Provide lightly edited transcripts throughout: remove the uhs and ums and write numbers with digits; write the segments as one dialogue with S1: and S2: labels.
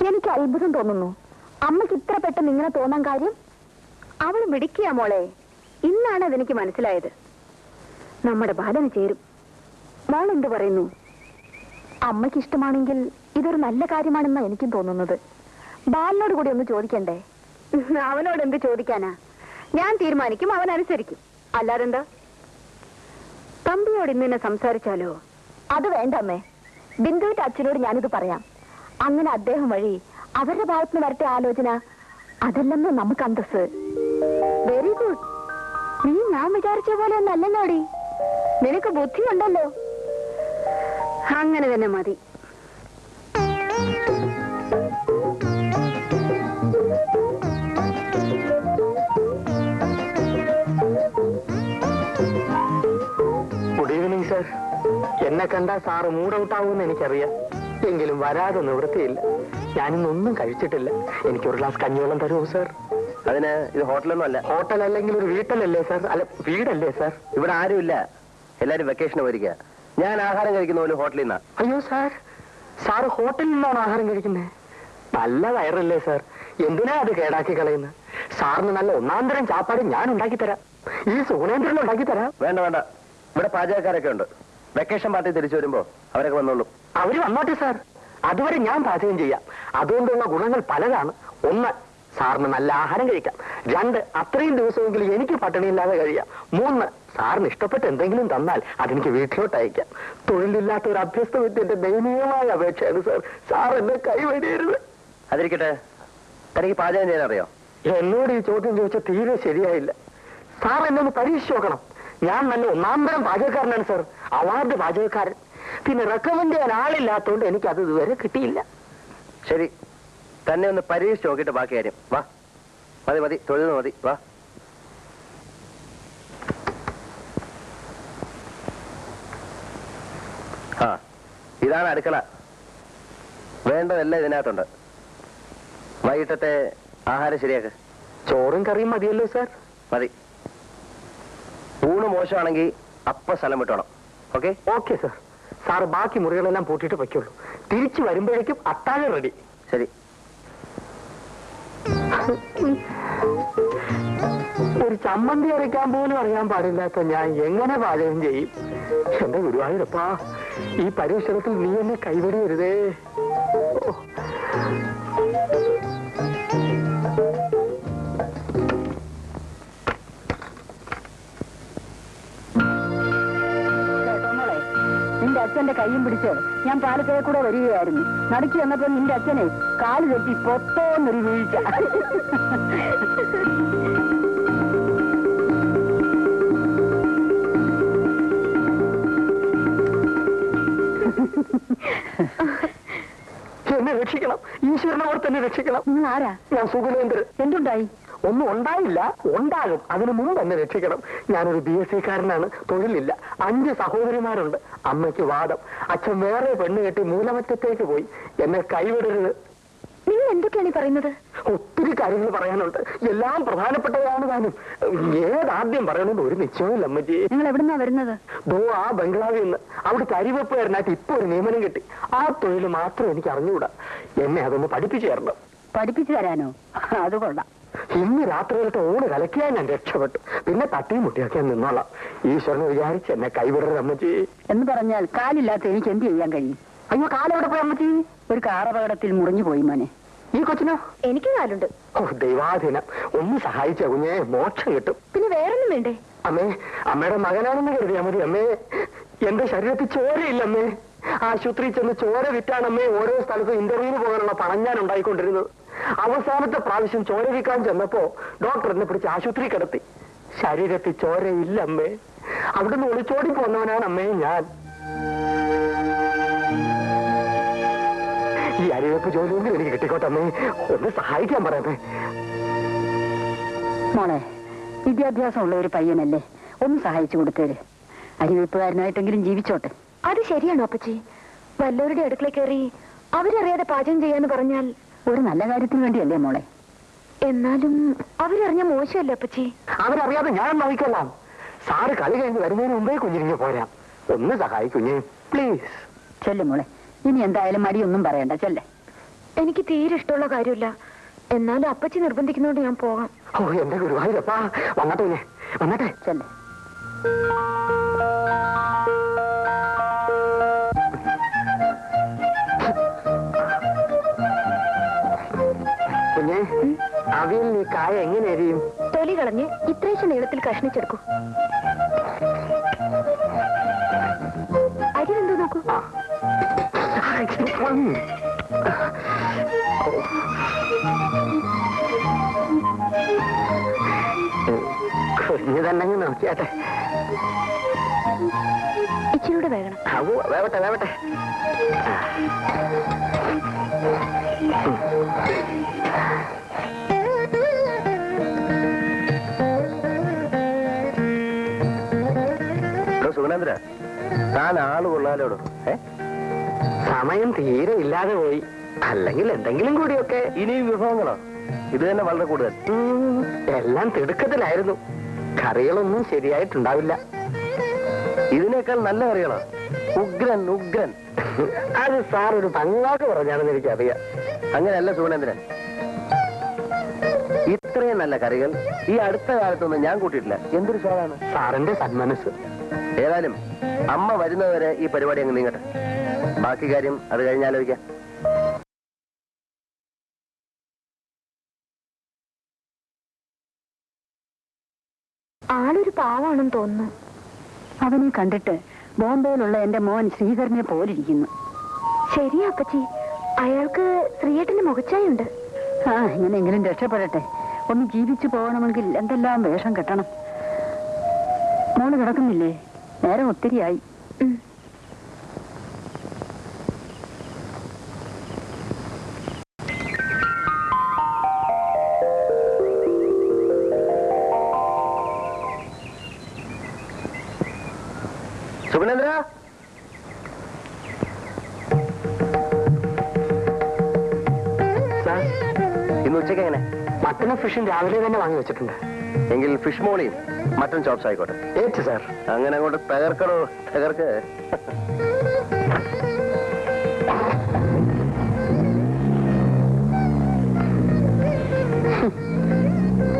S1: എനിക്ക് അത്ഭുതം തോന്നുന്നു. അമ്മയ്ക്ക് ഇത്ര പെട്ടെന്ന് ഇങ്ങനെ തോന്നാൻ കാര്യം? അവൾ മിടിക്കുക മോളെ. ഇന്നാണ് അതെനിക്ക് മനസ്സിലായത്. നമ്മുടെ ബാലന് ചേരും. മോൾ എന്ത് പറയുന്നു? അമ്മയ്ക്ക് ഇഷ്ടമാണെങ്കിൽ ഇതൊരു നല്ല കാര്യമാണെന്നാ എനിക്കും തോന്നുന്നത്. ബാലനോട് കൂടി ഒന്ന് ചോദിക്കണ്ടേ? അവനോട് എന്ത് ചോദിക്കാനാ? ഞാൻ തീരുമാനിക്കും, അവൻ അനുസരിക്കും. അല്ലാതെന്താ? തമ്പിയോട് ഇന്ന് സംസാരിച്ചാലോ? അത് വേണ്ട അമ്മേ. ബിന്ദുവിന്റെ അച്ഛനോട് ഞാനിത് പറയാം. അങ്ങനെ അദ്ദേഹം വഴി അവരുടെ ഭാഗത്തുനിന്ന് വരട്ടെ ആലോചന. അതല്ലെന്ന് നമുക്ക് അന്തസ്. Very good. നീ ഞാൻ വിചാരിച്ച പോലെ ഒന്നല്ലല്ലോടി. നിനക്ക് ബുദ്ധിയുണ്ടല്ലോ. അങ്ങനെ തന്നെ മതി.
S2: Good evening sir. എന്നെ കണ്ടാ സാറ് മൂഡ് ഔട്ട് ആവുമെന്ന് എനിക്കറിയാം. എങ്കിലും വരാതെ നിവൃത്തിയില്ല. ഞാനിന്നൊന്നും കഴിച്ചിട്ടില്ല. എനിക്കൊരു ഗ്ലാസ് കഞ്ഞിവെള്ളം തരുമോ സർ?
S3: അതിന് ഇത് ഹോട്ടലൊന്നും അല്ല.
S2: ഹോട്ടൽ അല്ലെങ്കിൽ ഒരു വീട്ടലല്ലേ സർ? അല്ല, വീടല്ലേ സർ?
S3: ഇവിടെ ആരുമില്ല, എല്ലാരും വെക്കേഷന് പോയിരിക്കുക. ഞാൻ ആഹാരം കഴിക്കുന്ന പോലെ ഹോട്ടലിൽ നിന്നാ.
S2: അയ്യോ സാർ, സാറ് ഹോട്ടലിൽ നിന്നാണ് ആഹാരം കഴിക്കുന്നത്? നല്ല വയറല്ലേ സാർ? എന്തിനാ അത് കേടാക്കി കളയുന്നത്? സാറിന് നല്ല ഒന്നാന്തരം ചാപ്പാട് ഞാൻ ഉണ്ടാക്കി തരാം. ഈ സുഗുണേന്ദ്രൻ ഉണ്ടാക്കി തരാം.
S3: വേണ്ട വേണ്ട, ഇവിടെ പാചകക്കാരൊക്കെ ഉണ്ട്. വെക്കേഷൻ പാർട്ടി തിരിച്ചു വരുമ്പോ അവരൊക്കെ വന്നോളൂ.
S2: അവര് വന്നോട്ടെ സാർ. അതുവരെ ഞാൻ പാചകം ചെയ്യാം. അതുകൊണ്ടുള്ള ഗുണങ്ങൾ പലതാണ്. ഒന്ന്, സാറിന് നല്ല ആഹാരം കഴിക്കാം. രണ്ട്, അത്രയും ദിവസമെങ്കിലും എനിക്ക് പട്ടിണിയില്ലാതെ കഴിയാം. മൂന്ന്, സാറിന് ഇഷ്ടപ്പെട്ട എന്തെങ്കിലും തന്നാൽ അതെനിക്ക് വീട്ടിലോട്ട് അയക്കാം. തൊഴിലില്ലാത്ത ഒരു അഭ്യസ്ത വിദ്യന്റെ ദയനീയമായ അപേക്ഷയാണ് സാർ. സാർ എന്നെ കൈവടിയരുത്.
S3: അതിരിക്കട്ടെ, തനിക്ക് പാചകം ചെയ്യാൻ അറിയോ?
S2: എന്നോട് ഈ ചോദ്യം ചോദിച്ചാൽ തീരെ ശരിയായില്ല. സാർ എന്നെ ഒന്ന് പരീക്ഷിച്ച് നോക്കണം. ഞാൻ നല്ല ഒന്നാന്തരം പാചകക്കാരനാണ് സാർ. അവാർഡ് പാചകക്കാരൻ. പിന്നെ റെക്കമെൻഡ് ചെയ്യാൻ ആളില്ലാത്തതുകൊണ്ട് എനിക്ക് അത് ഇതുവരെ കിട്ടിയില്ല.
S3: ശരി, തന്നെ ഒന്ന് പരീക്ഷിച്ച് നോക്കിയിട്ട് ബാക്കി കാര്യം. വാ, മതി മതി, തൊഴിൽ മതി, വാ. ആ, ഇതാണ് അടുക്കള. വേണ്ടതെല്ലാം ഇതിനകത്തുണ്ട്. വൈകിട്ടത്തെ ആഹാരം ശരിയാക്ക്.
S2: ചോറും കറിയും മതിയല്ലോ സാർ?
S3: മതി. ഊണ് മോശമാണെങ്കിൽ അപ്പ സ്ഥലം വിട്ടോണം. ഓക്കെ?
S2: Okay sir. സാറ് ബാക്കി മുറികളെല്ലാം പൂട്ടിയിട്ട് വയ്ക്കുള്ളൂ. തിരിച്ചു വരുമ്പോഴേക്കും അത്താഴം റെഡി.
S3: ശരി.
S2: ഒരു ചമ്മന്തി അരയ്ക്കാൻ പോലും അറിയാൻ പാടില്ലാത്ത ഞാൻ എങ്ങനെ പാചകം ചെയ്യും? എന്റെ ഗുരുവായൂരപ്പാ, ഈ പരീക്ഷണത്തിൽ നീ എന്നെ കൈവടിയരുതേ.
S1: നിന്റെ അച്ഛന്റെ കൈയും പിടിച്ച് ഞാൻ പാലക്കയെ കൂടെ വരികയായിരുന്നു. നടക്കി വന്നപ്പോ നിന്റെ അച്ഛനെ കാല് തെറ്റി പൊത്തോന്നൊരു വീഴ്ച.
S2: എന്നെ രക്ഷിക്കണം, ഈശ്വരനോട് തന്നെ രക്ഷിക്കണം.
S1: ആരാ?
S2: ഞാൻ സുഗുണേന്ദ്രൻ.
S1: എന്തുണ്ടായി?
S2: ഒന്നും ഉണ്ടായില്ല, ഉണ്ടാകും. അതിനു മുമ്പ് എന്നെ രക്ഷിക്കണം. ഞാനൊരു BSc കാരനാണ്, തൊഴിലില്ല. 5 സഹോദരിമാരുണ്ട്. അമ്മയ്ക്ക് വാദം. അച്ഛൻ വേറെ പെണ്ണ് കെട്ടി മൂലമറ്റത്തേക്ക് പോയി. എന്നെ കൈവിടരുത്.
S1: നിങ്ങൾ എന്തൊക്കെയാണ് പറയുന്നത്?
S2: ഒത്തിരി കാര്യങ്ങൾ പറയാനുണ്ട്. എല്ലാം പ്രധാനപ്പെട്ടതാണ്. താനും ഏതാദ്യം പറയണമെന്ന് ഒരു നിശ്ചയമില്ല അമ്മജി.
S1: നിങ്ങൾ എവിടുന്നാ വരുന്നത്?
S2: ദോ ആ ബംഗ്ലാവിൽ നിന്ന്. അവിടുത്തെ അരിവെപ്പുകാരനായിട്ട് ഇപ്പൊ ഒരു നിയമനം കിട്ടി. ആ തൊഴിൽ മാത്രം എനിക്ക് അറിഞ്ഞുകൂടാ. എന്നെ അതൊന്ന് പഠിപ്പിച്ചു തരണം.
S1: പഠിപ്പിച്ചു തരാനോ? അത് കൊള്ളാം.
S2: ഇന്ന് രാത്രിയിലത്തെ ഊണ് കലക്കിയാൽ ഞാൻ രക്ഷപ്പെട്ടു. പിന്നെ തട്ടിയും മുട്ടിയൊക്കെ നിന്നോളാം. ഈശ്വരനെ വിചാരിച്ച് എന്നെ കൈവിടരുത് അമ്മച്ചി.
S1: എന്ന് പറഞ്ഞാൽ കാലില്ലാത്ത എനിക്ക് എന്ത് ചെയ്യാൻ കഴിയും?
S2: അയ്യോ, കാലെവിടെ പോയി അമ്മച്ചി?
S1: ഒരു കാറപകടത്തിൽ മുറിഞ്ഞു പോയി മോനെ.
S2: ഈ കൊച്ചിനോ?
S1: എനിക്ക് കാലുണ്ട്.
S2: ഓ ദൈവാധീനം. ഒന്ന് സഹായിച്ച കുഞ്ഞെ, മോക്ഷം കിട്ടും.
S1: പിന്നെ വേറൊന്നും വേണ്ടേ?
S2: അമ്മേ, അമ്മയുടെ മകനാണെന്ന് കരുതിയാ മതി അമ്മേ. എന്റെ ശരീരത്തിൽ ചോരയില്ല അമ്മേ. ആശുപത്രിയിൽ ചെന്ന് ചോര വിറ്റാണ് അമ്മേ ഓരോ സ്ഥലത്തും ഇന്റർവ്യൂവിന് പോകാനുള്ള പണം ഞാൻ ഉണ്ടായിക്കൊണ്ടിരുന്നത്. അവസാനത്തെ പ്രാവശ്യം ചോര വിൽക്കാൻ ചെന്നപ്പോ ഡോക്ടർ എന്നെ പിടിച്ച് ആശുപത്രി കിടത്തി. ശരീരത്തിൽ ചോരയില്ല അമ്മേ. അവിടുന്ന് ഒളിച്ചോടി പോന്നവനാണ് അമ്മേ ഞാൻ. ഈ അരിവെപ്പ് ജോലിയൊന്നും എനിക്ക് കിട്ടിക്കോട്ടെ അമ്മേ. ഒന്ന് സഹായിക്കാൻ പറയണേ.
S1: മോളെ, വിദ്യാഭ്യാസമുള്ള ഒരു പയ്യനല്ലേ, ഒന്ന് സഹായിച്ചു കൊടുത്തേര്. അരിവെപ്പുകാരനായിട്ടെങ്കിലും ജീവിച്ചോട്ടെ. അത് ശരിയാണോ അപ്പച്ചി? വല്ലവരുടെ അടുക്കള കയറി അവരറിയാതെ പാചകം ചെയ്യാന്ന് പറഞ്ഞാൽ ഒരു നല്ല കാര്യത്തിന് വേണ്ടിയല്ലേ മോളെ? എന്നാലും അവരറിഞ്ഞ മോശമല്ലേ അപ്പച്ചി?
S2: അവരറിയാതെ ഞാൻ നോക്കിക്കൊള്ളാം. സാറ് കളി കഴിഞ്ഞ് വരുന്നതിന് മുമ്പേ കുഞ്ഞിരിഞ്ഞ് പോരാം. ഒന്ന് സഹായിക്കുഞ്ഞേ പ്ലീസ്.
S1: ചെല്ല് മോളെ, ഇനി എന്തായാലും മടിയൊന്നും പറയണ്ട. ചെല്ലേ. എനിക്ക് തീരെ ഇഷ്ടമുള്ള കാര്യമില്ല. എന്നാലും അപ്പച്ചി നിർബന്ധിക്കുന്നോണ്ട് ഞാൻ പോകാം.
S2: ഓ എന്റെ ഗുരുവായൂരപ്പാ, വന്നട്ടെ വന്നട്ടെ.
S1: ചെല്ലേ.
S2: കുഞ്ഞെ, അവിയൽ നീ കായ എങ്ങനെ എരിയും?
S1: തൊലി കളഞ്ഞ് ഇത്രയും നീളത്തിൽ കഷ്ണിച്ചെടുക്കൂ. അരി എന്തോ നോക്കൂ.
S2: കുഞ്ഞു തന്നെ നോക്കിയാട്ടെ.
S1: ഇച്ചിരൂടെ വേകണം.
S2: വേവട്ടെ വേവട്ടെ.
S3: സുഗുണേന്ദ്ര, താൻ ആള് കൊള്ളാലോടോ.
S2: സമയം തീരെ ഇല്ലാതെ പോയി. അല്ലെങ്കിൽ എന്തെങ്കിലും കൂടിയൊക്കെ.
S3: ഇനിയും വിഭവങ്ങളോ? ഇത് തന്നെ വളരെ കൂടുതൽ.
S2: എല്ലാം തിടുക്കത്തിലായിരുന്നു. കറികളൊന്നും ശരിയായിട്ടുണ്ടാവില്ല.
S3: ഇതിനേക്കാൾ നല്ല കറികളോ? ഉഗ്രൻ ഉഗ്രൻ.
S2: അത് സാർ ഒരു പങ്ങാക്ക് പറഞ്ഞാണെന്ന് എനിക്കറിയാം.
S3: അങ്ങനെയല്ല സുഗുണേന്ദ്രൻ, ഇത്രയും നല്ല കറികൾ ഈ അടുത്ത കാലത്തൊന്നും ഞാൻ കൂട്ടിയിട്ടില്ല. എന്തൊരു സ്വാദാണ്.
S2: സാറിന്റെ സന്മനസ്.
S3: ഏതായാലും അമ്മ വരുന്നവരെ ഈ പരിപാടി അങ്ങ് നീങ്ങട്ടെ. ബാക്കി കാര്യം അത് കഴിഞ്ഞാലോചിക്കാം.
S1: ആളൊരു പാവാണെന്ന് തോന്നുന്നു.
S4: അവനെ കണ്ടിട്ട് ബോംബെയിലുള്ള എന്റെ മോൻ ശ്രീധരനെ പോലിരിക്കുന്നു.
S1: ശരിയാ അപ്പച്ചി, അയാൾക്ക് ശ്രീയേട്ടന്റെ മുഖച്ചായുണ്ട്.
S4: എങ്ങനെയെങ്കിലും രക്ഷപ്പെടട്ടെ. ഒന്ന് ജീവിച്ചു പോകണമെങ്കിൽ എന്തെല്ലാം വേഷം കെട്ടണം. മോള് കിടക്കുന്നില്ലേ? നേരം ഒത്തിരിയായി.
S3: സുഗുണേന്ദ്ര, ഇന്ന് ഉച്ചയ്ക്ക് എങ്ങനെ?
S2: മട്ടനും ഫിഷും രാവിലെ തന്നെ വാങ്ങി വെച്ചിട്ടുണ്ട്.
S3: എങ്കിൽ ഫിഷ് മോളിയും മട്ടൺ ചോപ്സ് ആയിക്കോട്ടെ.
S2: ഏറ്റ് സാർ.
S3: അങ്ങനെ അങ്ങോട്ട് തകർക്കണോ? തകർക്ക്.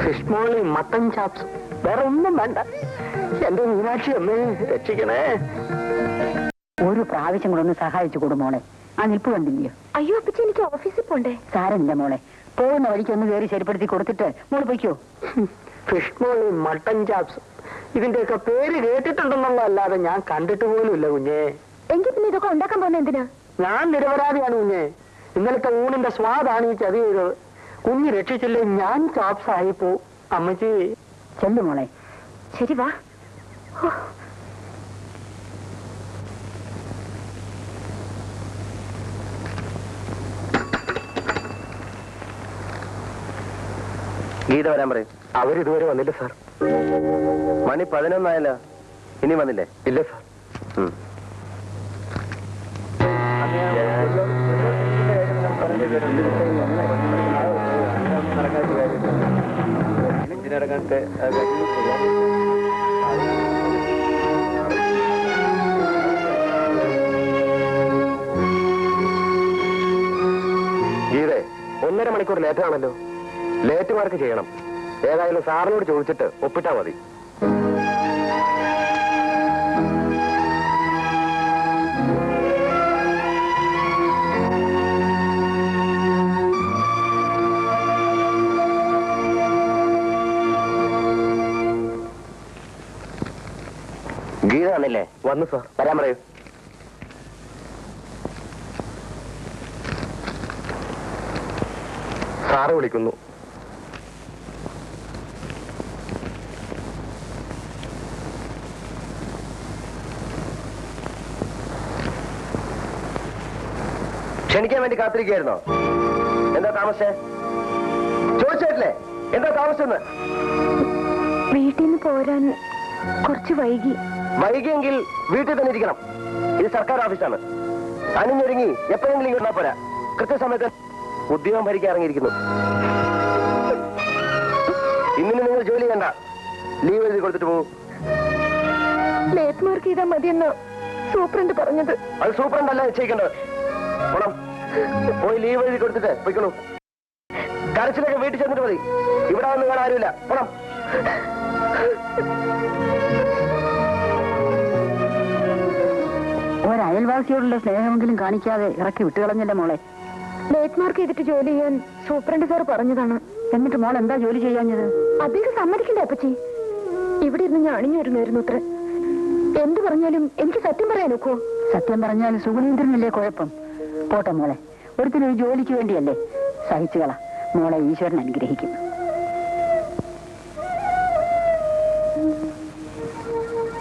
S2: ഫിഷ് മോളിയും മട്ടൻ ചാപ്സും, വേറെ ഒന്നും വേണ്ട. എന്റെ മീനാക്ഷി അമ്മേ രക്ഷിക്കണേ.
S4: ഒരു പ്രാവശ്യം കൂടെ ഒന്ന് സഹായിച്ചു കൊടു മോളെ. ആ നിൽപ്പ് കണ്ടില്ലയോ?
S1: അയ്യോ അപ്പച്ചി, എനിക്ക് ഓഫീസിൽ പോണ്ടേ.
S4: സാരമില്ല മോളെ, പോകുന്ന വഴിക്ക് ഒന്ന് കയറി ശരിപ്പെടുത്തി കൊടുത്തിട്ട് മോള് പൊയ്ക്കോ.
S2: ഫിഷ് മോളിയും മട്ടൻ ചാപ്സും ഇതിന്റെയൊക്കെ പേര് കേട്ടിട്ടുണ്ടെന്നുള്ളതല്ലാതെ ഞാൻ കണ്ടിട്ട് പോലുമില്ല കുഞ്ഞേ.
S1: എങ്കിൽ പിന്നെ ഇതൊക്കെ ഉണ്ടാക്കാൻ പോകുന്ന എന്തിനാ?
S2: ഞാൻ നിരപരാധിയാണ് കുഞ്ഞേ. ഇന്നലത്തെ ഊണിന്റെ സ്വാദാണ് ഈ ചതി ചെയ്തത്. കുഞ്ഞ് രക്ഷിച്ചില്ലേ ഞാൻ ചാപ്സ് ആയിപ്പോ. അമ്മച്ചി
S4: ചെല്ലു മോളെ.
S1: ശരി വാ.
S3: ഗീത വരാൻ പറയും.
S2: അവരിതുവരെ വന്നില്ല സാർ.
S3: മണി 11 ആയല്ലോ. ഇനി വന്നില്ലേ?
S2: ഇല്ല സാർ. ഗീതേ, 1.5 മണിക്കൂർ ലേറ്റാണല്ലോ. ലേറ്റ് മാർക്ക് ചെയ്യണം. ഏതായാലും സാറിനോട് ചോദിച്ചിട്ട് ഒപ്പിട്ടാ മതി.
S3: ഗീത വന്നില്ലേ?
S2: വന്നു സാർ.
S3: വരാൻ പറയൂ.
S2: സാറ് വിളിക്കുന്നു.
S3: ക്ഷണിക്കാൻ വേണ്ടി കാത്തിരിക്കുകയായിരുന്നോ? എന്താ താമസേ? ചോദിച്ചിട്ടില്ലേ എന്താ താമസെന്ന്?
S1: വീട്ടിൽ നിന്ന് പോരാൻ കുറച്ച് വൈകി.
S3: വൈകിയെങ്കിൽ വീട്ടിൽ തന്നെ ഇരിക്കണം. ഇത് സർക്കാർ ഓഫീസാണ്. അണിഞ്ഞൊരുങ്ങി എപ്പോഴെങ്കിലും ഇങ്ങോട്ടാ പോരാ. കൃത്യസമയത്ത് ഉദ്യോഗം ഭരിക്കാൻ ഇറങ്ങിയിരിക്കുന്നു. ഇന്നിന് നിങ്ങൾ ജോലി കണ്ട ലീവ് എഴുതി കൊടുത്തിട്ട് പോകും.
S1: ലേറ്റ് മാർക്ക് ചെയ്താൽ മതിയെന്ന് സൂപ്രണ്ട് പറഞ്ഞത്.
S3: അത് സൂപ്രണ്ടല്ല നിശ്ചയിക്കേണ്ടത്. പോണം. പോയി ലീവ് എഴുതി കൊടുത്തിട്ട് പോയിക്കോളൂ. കരച്ചിലൊക്കെ വീട്ടിൽ ചെന്നിട്ട് മതി. ഇവിടെ വന്ന് കാണാൻ ആരുമില്ല. പോണം.
S4: ഒരയൽവാസിയോടുള്ള സ്നേഹമെങ്കിലും കാണിക്കാതെ ഇറക്കി വിട്ടുകളഞ്ഞല്ലേ മോളെ.
S1: ലേറ്റ് മാർക്ക് ചെയ്തിട്ട് ജോലി ചെയ്യാൻ സൂപ്രണ്ട് സാർ പറഞ്ഞതാണ്.
S4: എന്നിട്ട് മോൾ എന്താ ജോലി ചെയ്യാഞ്ഞത്?
S1: അദ്ദേഹം സമ്മതിക്കണ്ടേ അപ്പച്ചി? ഇവിടെ ഇരുന്ന് ഞാൻ അണിഞ്ഞിരുന്നായിരുന്നു അത്ര. എന്ത് പറഞ്ഞാലും എനിക്ക് സത്യം പറയാൻ ഒക്കുവോ?
S4: സത്യം പറഞ്ഞാൽ സുഗുണേന്ദ്രനല്ലേ കുഴപ്പം? പോട്ടെ മോളെ, ഒരുത്തിനൊരു ജോലിക്ക് വേണ്ടിയല്ലേ. സഹിച്ചുകള മോളെ, ഈശ്വരൻ അനുഗ്രഹിക്കും.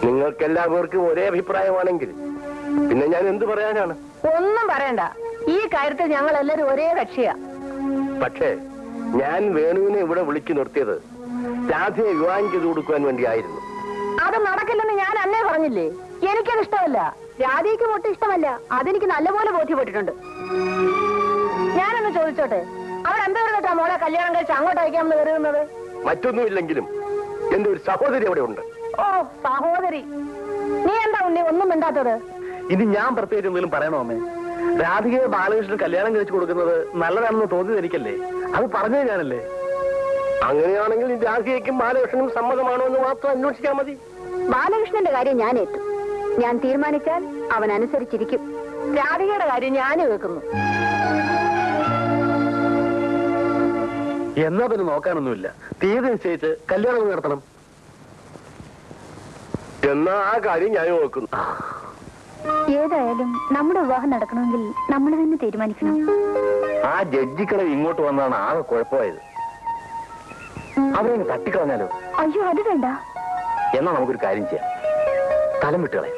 S3: നിങ്ങൾക്കെല്ലാവർക്കും ഒരേ അഭിപ്രായമാണെങ്കിൽ പിന്നെ ഞാൻ എന്ത് പറയാനാണ്?
S1: ഒന്നും പറയണ്ട. ഈ കാര്യത്തിൽ ഞങ്ങൾ എല്ലാരും ഒരേ കക്ഷിയാ.
S3: പക്ഷേ ഞാൻ വേണുവിനെ ഇവിടെ വിളിച്ചു നിർത്തിയത് രാധയെ വിവാഹം ചെയ്തു കൊടുക്കുവാൻ വേണ്ടിയായിരുന്നു.
S1: അത് നടക്കില്ലെന്ന് ഞാൻ അന്നേ പറഞ്ഞില്ലേ? എനിക്കത് ഇഷ്ടമല്ല. രാധയ്ക്ക് ഒട്ടും ഇഷ്ടമല്ല. അതെനിക്ക് നല്ലപോലെ ബോധ്യപ്പെട്ടിട്ടുണ്ട്. ഞാനൊന്ന് ചോദിച്ചോട്ടെ, അവരെന്താ പറഞ്ഞിട്ടാ മോളെ കല്യാണം കഴിച്ച് അങ്ങോട്ട് അയക്കാമെന്ന് കരുതുന്നത്?
S3: മറ്റൊന്നുമില്ലെങ്കിലും എന്റെ ഒരു സഹോദരി അവിടെ ഉണ്ട്.
S1: ഓ, സഹോദരി. നീ എന്താ ഉണ്ണി ഒന്നും മിണ്ടാത്തത്?
S2: ഇനി ഞാൻ പ്രത്യേകിച്ച് എന്തെങ്കിലും പറയണോ അമ്മേ? രാധികയെ ബാലകൃഷ്ണൻ കല്യാണം കഴിച്ചു കൊടുക്കുന്നത് നല്ലതാണെന്ന് തോന്നിയത് എനിക്കല്ലേ? അത് പറഞ്ഞത് ഞാനല്ലേ?
S3: അങ്ങനെയാണെങ്കിൽ രാധികയ്ക്കും ബാലകൃഷ്ണനും സമ്മതമാണോ എന്ന് മാത്രം അന്വേഷിച്ചാൽ മതി.
S1: ബാലകൃഷ്ണന്റെ കാര്യം ഞാൻ ഏറ്റു. ഞാൻ തീരുമാനിച്ചാൽ അവൻ അനുസരിച്ചിരിക്കും. രാധികയുടെ കാര്യം ഞാൻ വെക്കുന്നു.
S2: എന്നാ പിന്നെ നോക്കാനൊന്നുമില്ല. തീയതി നിശ്ചയിച്ച് കല്യാണം നടത്തണം.
S3: എന്നാ ആ കാര്യം ഞാൻ നോക്കുന്നു.
S1: ഏതായാലും നമ്മുടെ വിവാഹം നടക്കണമെങ്കിൽ നമ്മൾ തന്നെ തീരുമാനിക്കണം.
S3: ആ ജഡ്ജിക്കളെ ഇങ്ങോട്ട് വന്നാണ് ആകെ കുഴപ്പമായത്. അവരെ തട്ടിക്കളഞ്ഞാലോ?
S1: അയ്യോ, അത് വേണ്ട.
S3: എന്നാ നമുക്കൊരു കാര്യം ചെയ്യാം. സ്ഥലം വിട്ടുകളെ.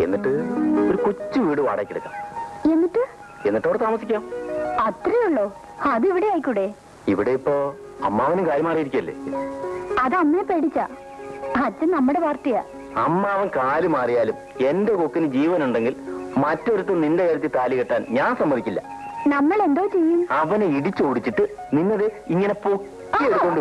S3: എന്നിട്ട് ഒരു കൊച്ചു വീട് വാടകയ്ക്കെടുക്കാം. എന്നിട്ട് അവിടെ താമസിക്കാം.
S1: അത്രേ ഉള്ളോ? അത് ഇവിടെ ആയിക്കൂടെ?
S3: ഇവിടെ ഇപ്പോ അമ്മാവനും കാര്യം മാറിയിരിക്കല്ലേ?
S1: അത് അമ്മയെ പേടിച്ച. അച്ഛൻ നമ്മുടെ പാർട്ടിയാ.
S3: അമ്മാവൻ കാല് മാറിയാലും എന്റെ കൊക്കിന് ജീവനുണ്ടെങ്കിൽ മറ്റൊരുത്തും നിന്റെ കരുത്തിൽ താലി കെട്ടാൻ ഞാൻ സമ്മതിക്കില്ല.
S1: നമ്മൾ എന്തോ ചെയ്യും?
S3: അവനെ ഇടിച്ചോടിച്ചിട്ട് നിന്നത് ഇങ്ങനെ പൊക്കി എടുക്കൊണ്ട്